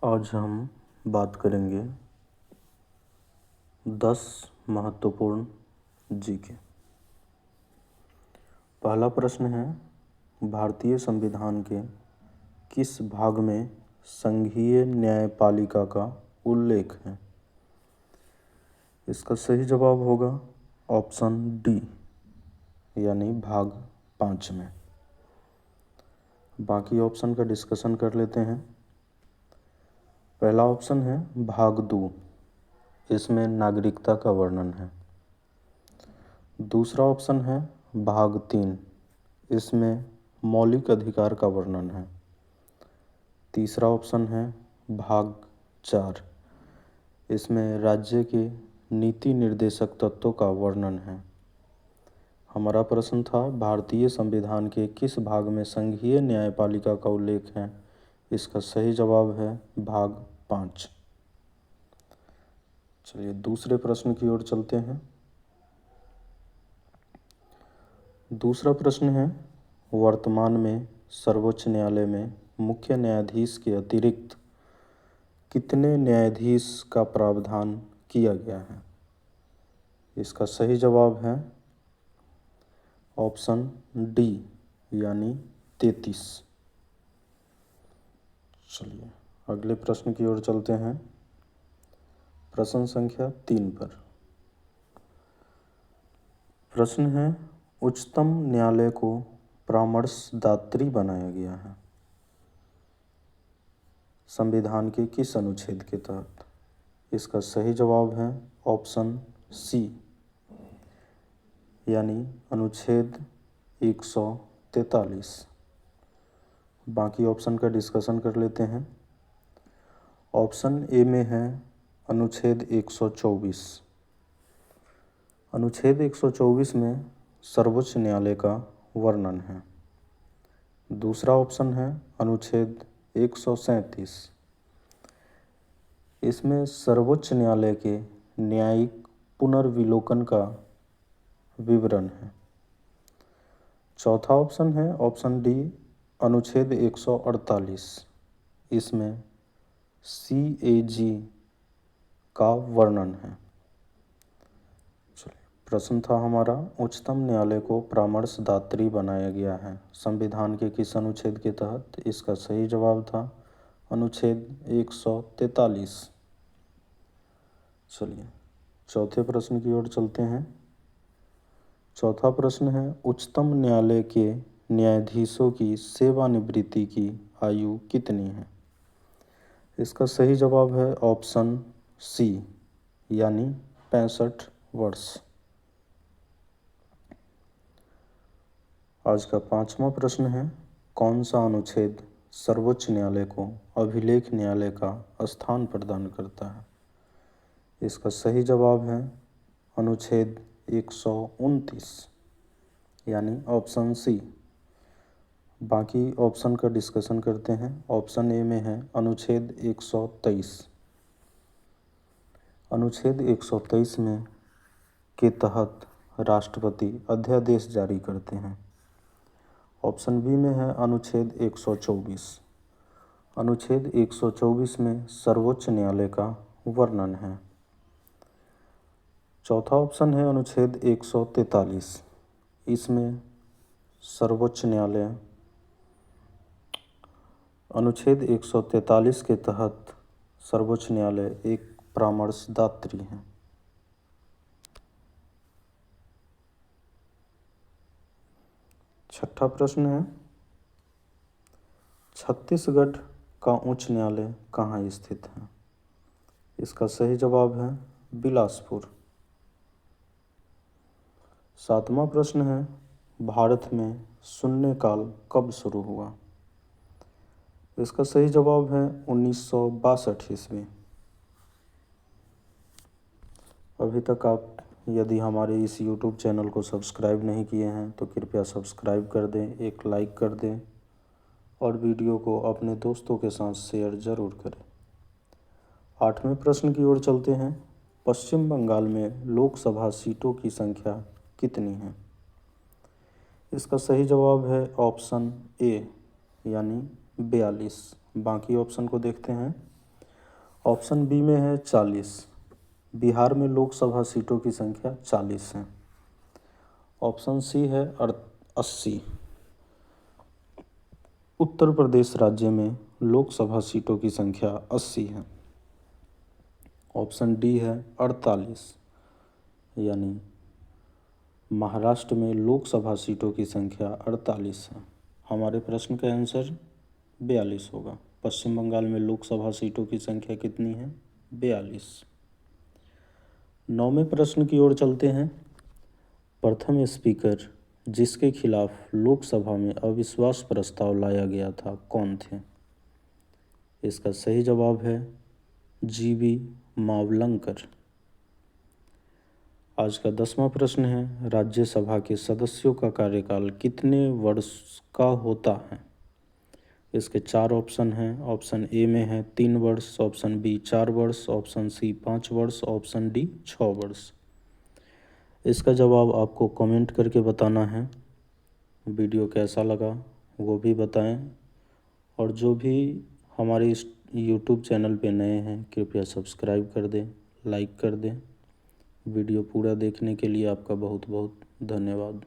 आज हम बात करेंगे 10 महत्वपूर्ण जीके। पहला प्रश्न है, भारतीय संविधान के किस भाग में संघीय न्यायपालिका का उल्लेख है? इसका सही जवाब होगा ऑप्शन डी यानी भाग 5 में। बाकी ऑप्शन का डिस्कशन कर लेते हैं। पहला ऑप्शन है भाग 2, इसमें नागरिकता का वर्णन है। दूसरा ऑप्शन है भाग 3, इसमें मौलिक अधिकार का वर्णन है। तीसरा ऑप्शन है भाग 4, इसमें राज्य के नीति निर्देशक तत्वों का वर्णन है। हमारा प्रश्न था भारतीय संविधान के किस भाग में संघीय न्यायपालिका का उल्लेख है? इसका सही जवाब है भाग 5। चलिए दूसरे प्रश्न की ओर चलते हैं। दूसरा प्रश्न है, वर्तमान में सर्वोच्च न्यायालय में मुख्य न्यायाधीश के अतिरिक्त कितने न्यायाधीश का प्रावधान किया गया है? इसका सही जवाब है ऑप्शन डी यानी 33। चलिए अगले प्रश्न की ओर चलते हैं। प्रश्न संख्या 3 पर प्रश्न है, उच्चतम न्यायालय को परामर्शदात्री बनाया गया है संविधान के किस अनुच्छेद के तहत? इसका सही जवाब है ऑप्शन सी यानी अनुच्छेद 143। बाकी ऑप्शन का डिस्कशन कर लेते हैं। ऑप्शन ए में है अनुच्छेद 124। अनुच्छेद 124 में सर्वोच्च न्यायालय का वर्णन है। दूसरा ऑप्शन है अनुच्छेद 137, इसमें सर्वोच्च न्यायालय के न्यायिक पुनर्विलोकन का विवरण है। चौथा ऑप्शन है ऑप्शन डी अनुच्छेद 148, इसमें CAG का वर्णन है। प्रश्न था हमारा, उच्चतम न्यायालय को परामर्शदात्री बनाया गया है संविधान के किस अनुच्छेद के तहत? इसका सही जवाब था अनुच्छेद 143। चलिए चौथे प्रश्न की ओर चलते हैं। चौथा प्रश्न है, उच्चतम न्यायालय के न्यायाधीशों की सेवानिवृत्ति की आयु कितनी है? इसका सही जवाब है ऑप्शन सी यानी 65 वर्ष। आज का 5वां प्रश्न है, कौन सा अनुच्छेद सर्वोच्च न्यायालय को अभिलेख न्यायालय का स्थान प्रदान करता है? इसका सही जवाब है अनुच्छेद 129 यानी ऑप्शन सी। बाकी ऑप्शन का डिस्कशन करते हैं। ऑप्शन ए में है अनुच्छेद 123। अनुच्छेद 123 में के तहत राष्ट्रपति अध्यादेश जारी करते हैं। ऑप्शन बी में है अनुच्छेद 124। अनुच्छेद 124 में सर्वोच्च न्यायालय का वर्णन है। चौथा ऑप्शन है अनुच्छेद 143, इसमें सर्वोच्च न्यायालय अनुच्छेद 143 के तहत सर्वोच्च न्यायालय एक परामर्शदात्री है। छठा प्रश्न है, छत्तीसगढ़ का उच्च न्यायालय कहाँ स्थित है? इसका सही जवाब है बिलासपुर। 7वां प्रश्न है, भारत में शून्यकाल कब शुरू हुआ? इसका सही जवाब है 1962 ईस्वी। अभी तक आप यदि हमारे इस YouTube चैनल को सब्सक्राइब नहीं किए हैं तो कृपया सब्सक्राइब कर दें, एक लाइक कर दें और वीडियो को अपने दोस्तों के साथ शेयर ज़रूर करें। 8वें प्रश्न की ओर चलते हैं। पश्चिम बंगाल में लोकसभा सीटों की संख्या कितनी है? इसका सही जवाब है ऑप्शन ए यानी 42। बाकी ऑप्शन को देखते हैं। ऑप्शन बी में है 40। बिहार में लोकसभा सीटों की संख्या 40 है। ऑप्शन सी है 80। उत्तर प्रदेश राज्य में लोकसभा सीटों की संख्या 80 है। ऑप्शन डी है 48, यानी महाराष्ट्र में लोकसभा सीटों की संख्या 48 है। हमारे प्रश्न का आंसर 42 होगा। पश्चिम बंगाल में लोकसभा सीटों की संख्या कितनी है? 42। 9वें प्रश्न की ओर चलते हैं। प्रथम स्पीकर जिसके खिलाफ लोकसभा में अविश्वास प्रस्ताव लाया गया था कौन थे? इसका सही जवाब है जीवी मावलंकर। आज का 10वां प्रश्न है, राज्यसभा के सदस्यों का कार्यकाल कितने वर्ष का होता है? इसके 4 ऑप्शन हैं। ऑप्शन ए में है 3 वर्ष, ऑप्शन बी 4 वर्ष, ऑप्शन सी 5 वर्ष, ऑप्शन डी 6 वर्ष। इसका जवाब आपको कमेंट करके बताना है। वीडियो कैसा लगा वो भी बताएं, और जो भी हमारे इस यूट्यूब चैनल पे नए हैं कृपया सब्सक्राइब कर दें, लाइक कर दें। वीडियो पूरा देखने के लिए आपका बहुत बहुत धन्यवाद।